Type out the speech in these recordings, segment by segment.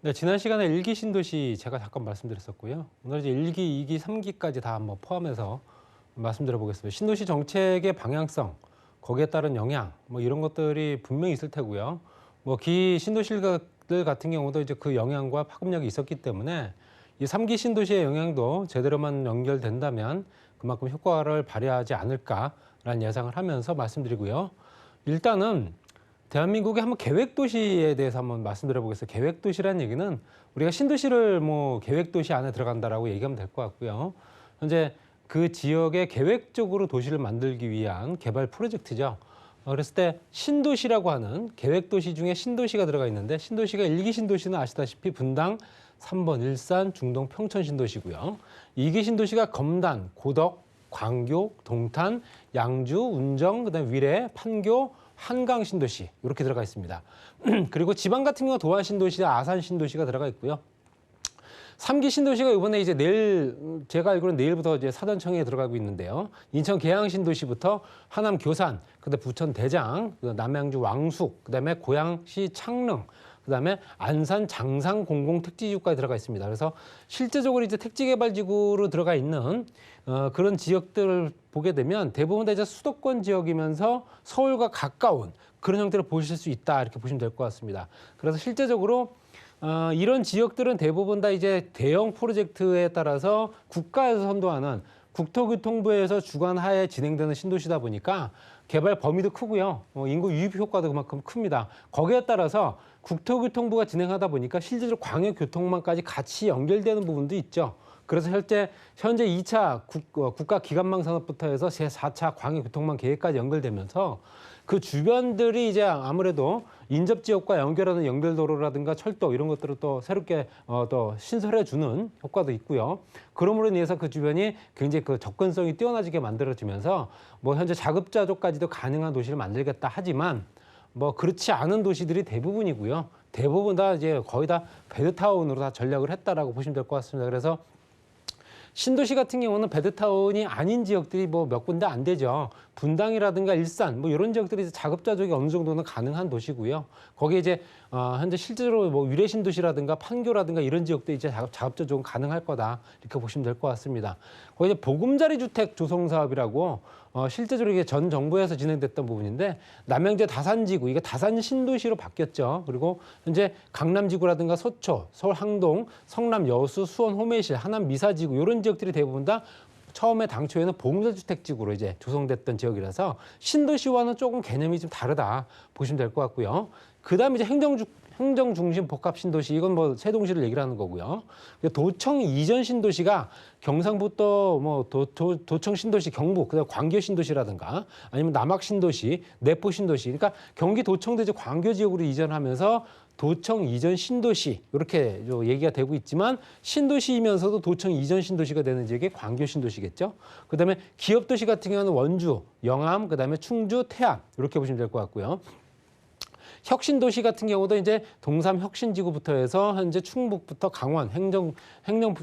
네, 지난 시간에 1기 신도시 제가 잠깐 말씀드렸었고요. 오늘 이제 1기, 2기, 3기까지 다 한번 포함해서 말씀드려 보겠습니다. 신도시 정책의 방향성, 거기에 따른 영향, 뭐 이런 것들이 분명히 있을 테고요. 뭐 기 신도시들 같은 경우도 이제 그 영향과 파급력이 있었기 때문에 이 3기 신도시의 영향도 제대로만 연결된다면 그만큼 효과를 발휘하지 않을까라는 예상을 하면서 말씀드리고요. 일단은 대한민국의 한번 계획도시에 대해서 한번 말씀드려 보겠습니다. 계획도시라는 얘기는 우리가 신도시를 뭐 계획도시 안에 들어간다라고 얘기하면 될 것 같고요. 현재 그 지역에 계획적으로 도시를 만들기 위한 개발 프로젝트죠. 그랬을 때 신도시라고 하는 계획도시 중에 신도시가 들어가 있는데 신도시가 1기 신도시는 아시다시피 분당, 3번 일산, 중동, 평천 신도시고요. 2기 신도시가 검단, 고덕, 광교, 동탄, 양주, 운정, 그다음에 위례, 판교, 한강 신도시 이렇게 들어가 있습니다. 그리고 지방 같은 경우 도안 신도시, 아산 신도시가 들어가 있고요. 3기 신도시가 이번에 이제 내일 제가 알기로는 내일부터 이제 사전청에 들어가고 있는데요. 인천 계양 신도시부터 하남 교산, 그다음에 부천 대장, 남양주 왕숙, 그다음에 고양시 창릉, 그다음에 안산 장상 공공택지지구까지 들어가 있습니다. 그래서 실제적으로 이제 택지개발지구로 들어가 있는 그런 지역들을 보게 되면 대부분 다 이제 수도권 지역이면서 서울과 가까운 그런 형태를 보실 수 있다 이렇게 보시면 될 것 같습니다. 그래서 실제적으로 이런 지역들은 대부분 다 이제 대형 프로젝트에 따라서 국가에서 선도하는 국토교통부에서 주관하에 진행되는 신도시다 보니까 개발 범위도 크고요. 인구 유입 효과도 그만큼 큽니다. 거기에 따라서 국토교통부가 진행하다 보니까 실제로 광역교통망까지 같이 연결되는 부분도 있죠. 그래서 현재 2차 국가기관망 산업부터 해서 제4차 광역교통망 계획까지 연결되면서 그 주변들이 이제 아무래도 인접지역과 연결하는 연결도로라든가 철도 이런 것들을 또 새롭게 또 신설해주는 효과도 있고요. 그러므로 인해서 그 주변이 굉장히 그 접근성이 뛰어나지게 만들어지면서 뭐 현재 자급자족까지도 가능한 도시를 만들겠다 하지만 뭐 그렇지 않은 도시들이 대부분이고요. 대부분 다 이제 거의 다 베드타운으로 다 전략을 했다라고 보시면 될 것 같습니다. 그래서 신도시 같은 경우는 베드타운이 아닌 지역들이 뭐 몇 군데 안 되죠. 분당이라든가 일산 뭐 이런 지역들이 자급자족이 어느 정도는 가능한 도시고요. 거기에 이제 현재 실제로 뭐 위례 신도시라든가 판교라든가 이런 지역도 이제 자급자족은 가능할 거다 이렇게 보시면 될 것 같습니다. 거기 이제 보금자리 주택 조성 사업이라고 실제적으로 이게 전 정부에서 진행됐던 부분인데 남양주 다산지구 이게 다산 신도시로 바뀌었죠. 그리고 현재 강남지구라든가 서초, 서울 항동, 성남 여수, 수원 호메실, 하남 미사지구 이런 지역들이 대부분 다 처음에 당초에는 보금자주택지구로 이제 조성됐던 지역이라서 신도시와는 조금 개념이 좀 다르다 보시면 될 것 같고요. 그다음에 이제 행정중심 복합신도시 이건 뭐 세종시를 얘기를 하는 거고요. 도청 이전 신도시가 경상북도 뭐 도청 신도시 경북 그다음 광교 신도시라든가 아니면 남학 신도시, 내포 신도시 그러니까 경기 도청도 이제 광교 지역으로 이전하면서 도청 이전 신도시 이렇게 얘기가 되고 있지만 신도시이면서도 도청 이전 신도시가 되는 지역이 광교 신도시겠죠. 그다음에 기업도시 같은 경우는 원주, 영암, 그다음에 충주, 태안 이렇게 보시면 될 것 같고요. 혁신도시 같은 경우도 이제 동삼 혁신지구부터 해서 현재 충북부터 강원 행정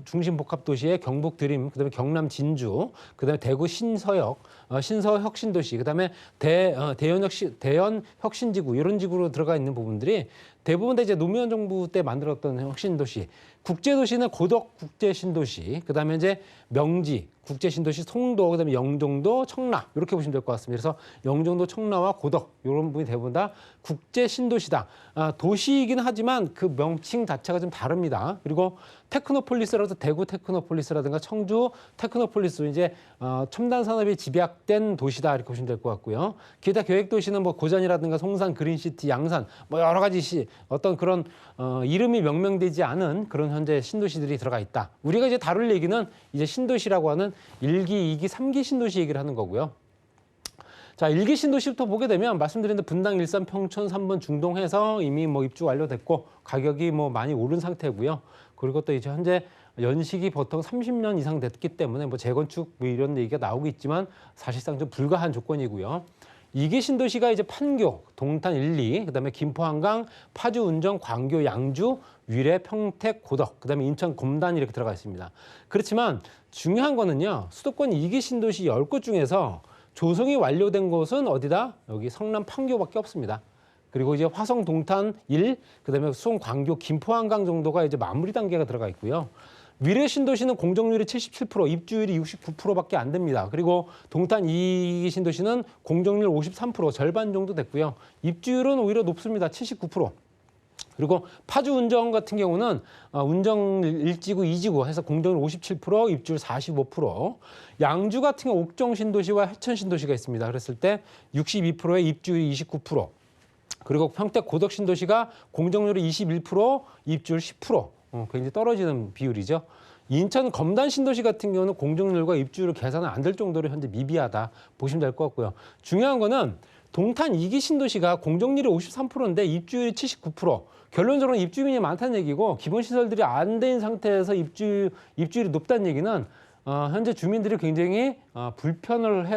중심 복합도시의 경북 드림, 그다음에 경남 진주, 그다음에 대구 신서역, 신서 혁신도시, 그다음에 대연 혁신지구 이런 지구로 들어가 있는 부분들이 대부분 다 이제 노무현 정부 때 만들었던 혁신도시, 국제도시는 고덕 국제신도시, 그다음에 이제 명지 국제신도시, 송도, 그다음에 영종도, 청라 이렇게 보시면 될 것 같습니다. 그래서 영종도, 청라와 고덕 이런 부분이 대부분 다 국제신도시다. 도시이긴 하지만 그 명칭 자체가 좀 다릅니다. 그리고 테크노폴리스라도 대구 테크노폴리스라든가 청주 테크노폴리스 이제 첨단 산업이 집약된 도시다 이렇게 보시면 될 것 같고요. 기타 계획 도시는 뭐 고전이라든가 송산, 그린시티, 양산 뭐 여러 가지 어떤 그런 이름이 명명되지 않은 그런 현재 신도시들이 들어가 있다. 우리가 이제 다룰 얘기는 이제 신도시라고 하는 1기, 2기, 3기 신도시 얘기를 하는 거고요. 자, 1기 신도시부터 보게 되면 말씀드린 대로 분당, 일산, 평촌, 3번 중동해서 이미 뭐 입주 완료됐고 가격이 뭐 많이 오른 상태고요. 그리고 또 이제 현재 연식이 보통 30년 이상 됐기 때문에 뭐 재건축 뭐 이런 얘기가 나오고 있지만 사실상 좀 불가한 조건이고요. 2기 신도시가 이제 판교, 동탄 1, 2, 그다음에 김포, 한강, 파주, 운정, 광교, 양주, 위례, 평택, 고덕, 그다음에 인천, 검단 이렇게 들어가 있습니다. 그렇지만 중요한 거는요. 수도권 2기 신도시 10곳 중에서 조성이 완료된 곳은 어디다? 여기 성남 판교밖에 없습니다. 그리고 이제 화성 동탄 1, 그다음에 수원 광교 김포 한강 정도가 이제 마무리 단계가 들어가 있고요. 미래 신도시는 공정률이 77%, 입주율이 69%밖에 안 됩니다. 그리고 동탄 2기 신도시는 공정률 53%, 절반 정도 됐고요. 입주율은 오히려 높습니다. 79%. 그리고 파주 운정 같은 경우는 운정 1지구, 2지구 해서 공정률 57%, 입주율 45%. 양주 같은 경우 옥정 신도시와 해천 신도시가 있습니다. 그랬을 때 62%에 입주율이 29%. 그리고 평택 고덕 신도시가 공정률이 21%, 입주율 10%. 굉장히 떨어지는 비율이죠. 인천 검단 신도시 같은 경우는 공정률과 입주율 계산은 안 될 정도로 현재 미비하다 보시면 될 것 같고요. 중요한 거는 동탄 2기 신도시가 공정률이 53%인데 입주율이 79%. 결론적으로 입주민이 많다는 얘기고 기본 시설들이 안 된 상태에서 입주율이 높다는 얘기는 현재 주민들이 굉장히 불편을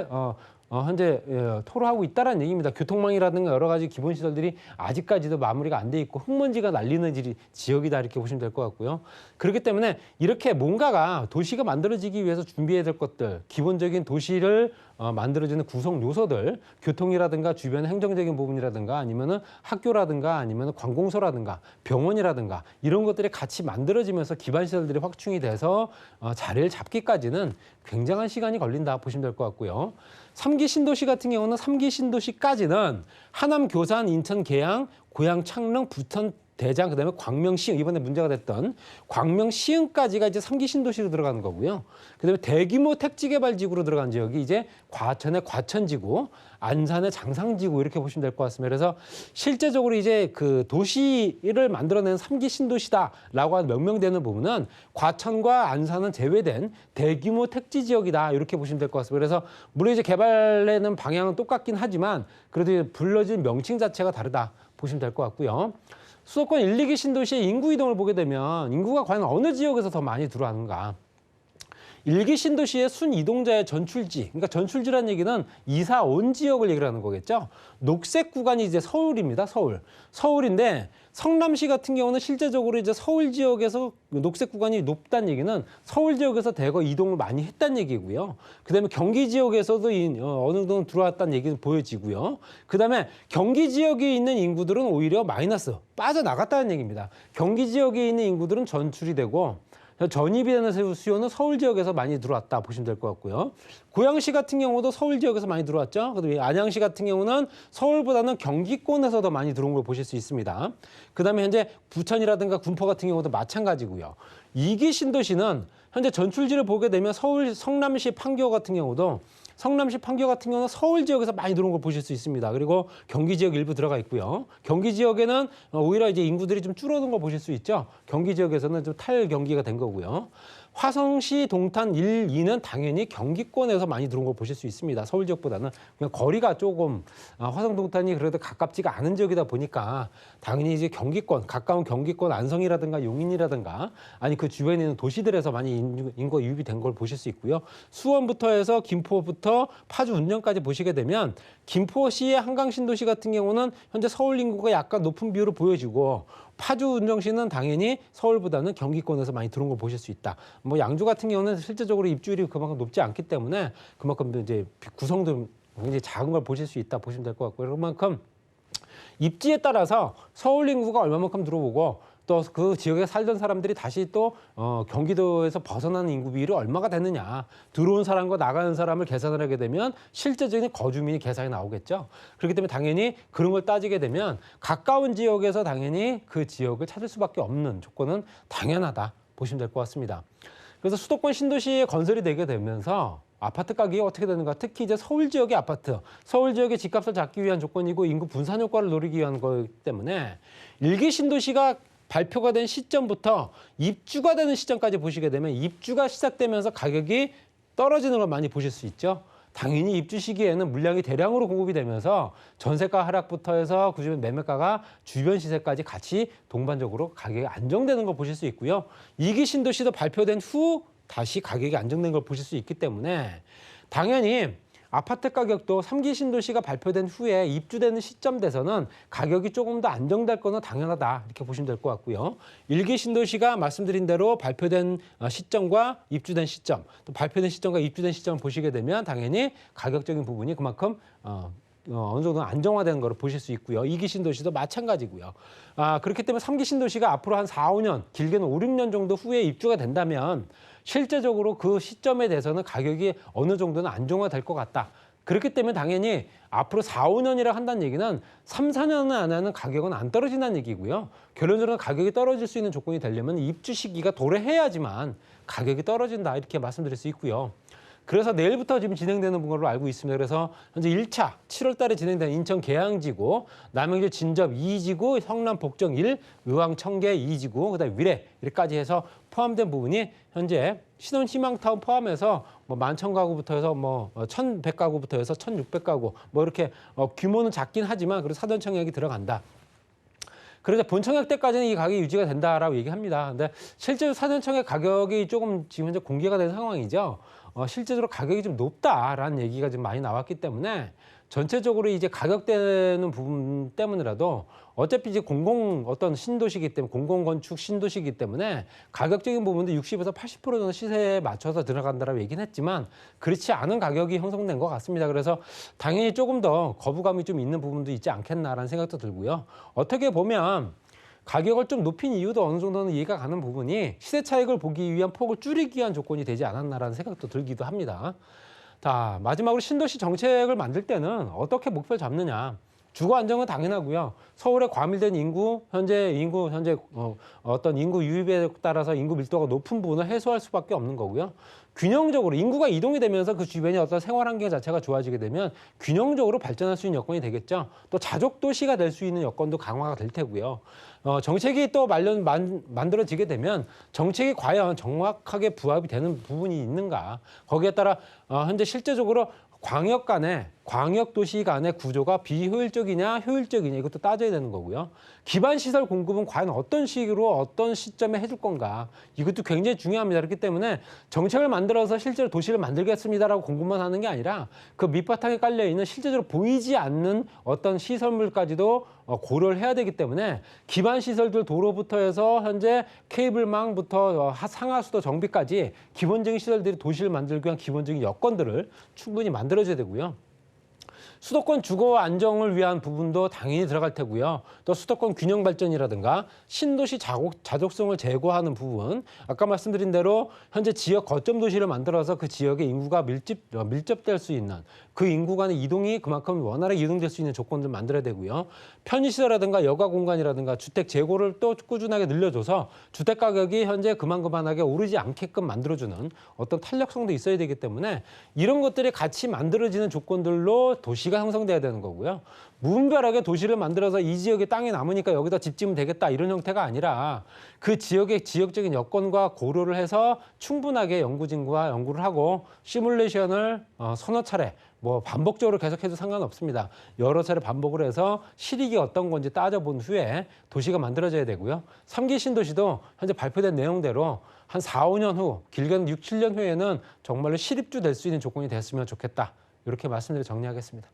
현재 토로하고 있다는 얘기입니다. 교통망이라든가 여러 가지 기본 시설들이 아직까지도 마무리가 안 돼 있고 흙먼지가 날리는 지역이다 이렇게 보시면 될 것 같고요. 그렇기 때문에 이렇게 뭔가가 도시가 만들어지기 위해서 준비해야 될 것들, 기본적인 도시를 만들어지는 구성 요소들, 교통이라든가 주변 행정적인 부분이라든가 아니면은 학교라든가 아니면은 관공서라든가 병원이라든가 이런 것들이 같이 만들어지면서 기반 시설들이 확충이 돼서 자리를 잡기까지는 굉장한 시간이 걸린다 보시면 될 것 같고요. 3기 신도시 같은 경우는 3기 신도시까지는 하남, 교산, 인천, 계양, 고양, 창릉, 부천, 대장, 그다음에 광명, 시흥, 이번에 문제가 됐던 광명, 시흥까지가 이제 3기 신도시로 들어가는 거고요. 그다음에 대규모 택지개발지구로 들어간 지역이 이제 과천의 과천지구, 안산의 장상지구 이렇게 보시면 될 것 같습니다. 그래서 실제적으로 이제 그 도시를 만들어내는 3기 신도시다라고 명명되는 부분은 과천과 안산은 제외된 대규모 택지 지역이다 이렇게 보시면 될 것 같습니다. 그래서 물론 이제 개발되는 방향은 똑같긴 하지만 그래도 불러진 명칭 자체가 다르다 보시면 될 것 같고요. 수도권 1, 2기 신도시의 인구 이동을 보게 되면 인구가 과연 어느 지역에서 더 많이 들어가는가. 1기 신도시의 순이동자의 전출지, 그러니까 전출지라는 얘기는 이사 온 지역을 얘기를 하는 거겠죠. 녹색 구간이 이제 서울입니다. 서울인데 성남시 같은 경우는 실제적으로 이제 서울 지역에서 녹색 구간이 높다는 얘기는 서울 지역에서 대거 이동을 많이 했다는 얘기고요. 그다음에 경기 지역에서도 어느 정도 들어왔다는 얘기는 보여지고요. 그다음에 경기 지역에 있는 인구들은 오히려 마이너스, 빠져나갔다는 얘기입니다. 경기 지역에 있는 인구들은 전출이 되고 전입이 되는 수요는 서울 지역에서 많이 들어왔다 보시면 될 것 같고요. 고양시 같은 경우도 서울 지역에서 많이 들어왔죠. 그다음에 안양시 같은 경우는 서울보다는 경기권에서 더 많이 들어온 걸 보실 수 있습니다. 그다음에 현재 부천이라든가 군포 같은 경우도 마찬가지고요. 2기 신도시는 현재 전출지를 보게 되면 서울 성남시 판교 같은 경우는 서울 지역에서 많이 들어온 걸 보실 수 있습니다. 그리고 경기 지역 일부 들어가 있고요. 경기 지역에는 오히려 이제 인구들이 좀 줄어든 걸 보실 수 있죠. 경기 지역에서는 좀 탈경기가 된 거고요. 화성시 동탄 1, 2는 당연히 경기권에서 많이 들어온 걸 보실 수 있습니다. 서울 지역보다는 그냥 거리가 조금 화성 동탄이 그래도 가깝지가 않은 지역이다 보니까 당연히 이제 경기권, 가까운 경기권 안성이라든가 용인이라든가 아니 그 주변에 있는 도시들에서 많이 인구가 유입이 된 걸 보실 수 있고요. 수원부터 해서 김포부터 파주 운정까지 보시게 되면 김포시의 한강신도시 같은 경우는 현재 서울 인구가 약간 높은 비율을 보여지고 파주 운정시는 당연히 서울보다는 경기권에서 많이 들어온 걸 보실 수 있다. 뭐 양주 같은 경우는 실제적으로 입주율이 그만큼 높지 않기 때문에 그만큼 이제 구성도 굉장히 작은 걸 보실 수 있다 보시면 될 것 같고요. 그만큼 입지에 따라서 서울 인구가 얼마만큼 들어오고 또 그 지역에 살던 사람들이 다시 또 경기도에서 벗어나는 인구 비율이 얼마가 되느냐. 들어온 사람과 나가는 사람을 계산을 하게 되면 실제적인 거주민이 계산이 나오겠죠. 그렇기 때문에 당연히 그런 걸 따지게 되면 가까운 지역에서 당연히 그 지역을 찾을 수밖에 없는 조건은 당연하다 보시면 될 것 같습니다. 그래서 수도권 신도시에 건설이 되게 되면서 아파트 가격이 어떻게 되는가? 특히 이제 서울 지역의 아파트, 서울 지역의 집값을 잡기 위한 조건이고 인구 분산 효과를 노리기 위한 거기 때문에 1기 신도시가 발표가 된 시점부터 입주가 되는 시점까지 보시게 되면 입주가 시작되면서 가격이 떨어지는 걸 많이 보실 수 있죠. 당연히 입주 시기에는 물량이 대량으로 공급이 되면서 전세가 하락부터 해서 그중에 매매가가 주변 시세까지 같이 동반적으로 가격이 안정되는 걸 보실 수 있고요. 2기 신도시도 발표된 후 다시 가격이 안정된 걸 보실 수 있기 때문에 당연히 아파트 가격도 3기 신도시가 발표된 후에 입주되는 시점 돼서는 가격이 조금 더 안정될 거는 당연하다 이렇게 보시면 될 것 같고요. 1기 신도시가 말씀드린 대로 발표된 시점과 입주된 시점, 또 발표된 시점과 입주된 시점을 보시게 되면 당연히 가격적인 부분이 그만큼 어느 정도 안정화되는 것을 보실 수 있고요. 2기 신도시도 마찬가지고요. 그렇기 때문에 3기 신도시가 앞으로 한 4, 5년, 길게는 5, 6년 정도 후에 입주가 된다면 실제적으로 그 시점에 대해서는 가격이 어느 정도는 안정화될 것 같다. 그렇기 때문에 당연히 앞으로 4, 5년이라 한다는 얘기는 3, 4년 안에는 가격은 안 떨어진다는 얘기고요. 결론적으로 가격이 떨어질 수 있는 조건이 되려면 입주 시기가 도래해야지만 가격이 떨어진다 이렇게 말씀드릴 수 있고요. 그래서 내일부터 지금 진행되는 걸로 알고 있습니다. 그래서 현재 1차 7월 달에 진행된 인천 계양지구, 남양주 진접 2지구, 성남 복정 1, 의왕 청계 2지구, 그다음에 위례 이렇게까지 해서 포함된 부분이 현재 신혼 희망타운 포함해서 뭐 11,000가구부터 해서 뭐 1,100가구부터 해서 1,600가구 뭐 이렇게 규모는 작긴 하지만 그래도 사전 청약이 들어간다. 그래서 본청약 때까지는 이 가격이 유지가 된다라고 얘기합니다. 근데 실제로 사전 청약 가격이 조금 지금 현재 공개가 된 상황이죠. 실제적으로 가격이 좀 높다라는 얘기가 좀 많이 나왔기 때문에 전체적으로 이제 가격대는 부분 때문이라도 어차피 이제 어떤 신도시이기 때문에 공공건축 신도시이기 때문에 가격적인 부분도 60에서 80% 정도 시세에 맞춰서 들어간다라고 얘기는 했지만 그렇지 않은 가격이 형성된 것 같습니다. 그래서 당연히 조금 더 거부감이 좀 있는 부분도 있지 않겠나라는 생각도 들고요. 어떻게 보면 가격을 좀 높인 이유도 어느 정도는 이해가 가는 부분이 시세 차익을 보기 위한 폭을 줄이기 위한 조건이 되지 않았나라는 생각도 들기도 합니다. 자, 마지막으로 신도시 정책을 만들 때는 어떻게 목표를 잡느냐. 주거 안정은 당연하고요. 서울의 과밀된 현재 어떤 인구 유입에 따라서 인구 밀도가 높은 부분을 해소할 수밖에 없는 거고요. 균형적으로 인구가 이동이 되면서 그 주변의 어떤 생활 환경 자체가 좋아지게 되면 균형적으로 발전할 수 있는 여건이 되겠죠. 또 자족 도시가 될 수 있는 여건도 강화가 될 테고요. 정책이 또 만들어지게 되면 정책이 과연 정확하게 부합이 되는 부분이 있는가. 거기에 따라 현재 실제적으로 광역 도시 간의 구조가 비효율적이냐 효율적이냐 이것도 따져야 되는 거고요. 기반 시설 공급은 과연 어떤 식으로 어떤 시점에 해줄 건가 이것도 굉장히 중요합니다. 그렇기 때문에 정책을 만들어서 실제로 도시를 만들겠습니다라고 공급만 하는 게 아니라 그 밑바탕에 깔려 있는 실제적으로 보이지 않는 어떤 시설물까지도 고려를 해야 되기 때문에 기반 시설들 도로부터 해서 현재 케이블망부터 상하수도 정비까지 기본적인 시설들이 도시를 만들기 위한 기본적인 여건들을 충분히 만들어줘야 되고요. 수도권 주거 안정을 위한 부분도 당연히 들어갈 테고요. 또 수도권 균형 발전이라든가 신도시 자족성을 제고하는 부분, 아까 말씀드린 대로 현재 지역 거점 도시를 만들어서 그 지역의 인구가 밀접될 수 있는 그 인구 간의 이동이 그만큼 원활하게 이동될 수 있는 조건들을 만들어야 되고요. 편의시설이라든가 여가 공간이라든가 주택 재고를 또 꾸준하게 늘려줘서 주택 가격이 현재 그만하게 오르지 않게끔 만들어주는 어떤 탄력성도 있어야 되기 때문에 이런 것들이 같이 만들어지는 조건들로 도시가 형성돼야 되는 거고요. 무분별하게 도시를 만들어서 이 지역에 땅이 남으니까 여기다 집 지으면 되겠다 이런 형태가 아니라 그 지역의 지역적인 여건과 고려를 해서 충분하게 연구를 하고 시뮬레이션을 서너 차례 반복적으로 계속해도 상관없습니다. 여러 차례 반복을 해서 실익이 어떤 건지 따져본 후에 도시가 만들어져야 되고요. 3기 신도시도 현재 발표된 내용대로 한 4, 5년 후, 길게는 6, 7년 후에는 정말로 실입주 될 수 있는 조건이 됐으면 좋겠다. 이렇게 말씀드려 정리하겠습니다.